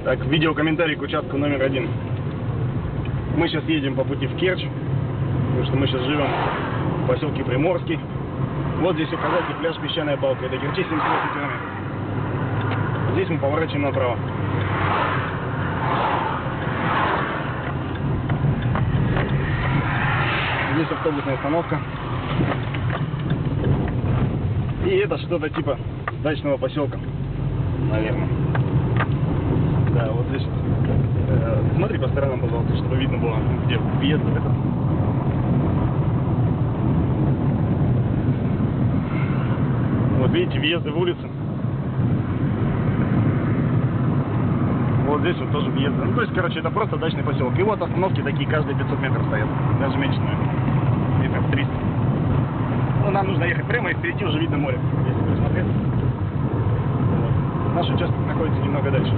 Так, видеокомментарий к участку номер 1. Мы сейчас едем по пути в Керчь, потому что мы сейчас живем в поселке Приморский. Вот здесь указатель пляж Песчаная Балка. Это Керчи 78 километров. Здесь мы поворачиваем направо. Здесь автобусная остановка. И это что-то типа дачного поселка, наверное. Да, вот здесь. Смотри по сторонам, пожалуйста, чтобы видно было, где въезд в этот. Вот видите, въезды в улицу. Вот здесь вот тоже въезды. Ну, то есть, короче, это просто дачный поселок. И вот остановки такие каждые 500 метров стоят. Даже меньше, наверное. Метров 300. Ну, нам нужно ехать прямо, и впереди уже видно море. Если посмотреть. Вот. Наш участок находится немного дальше.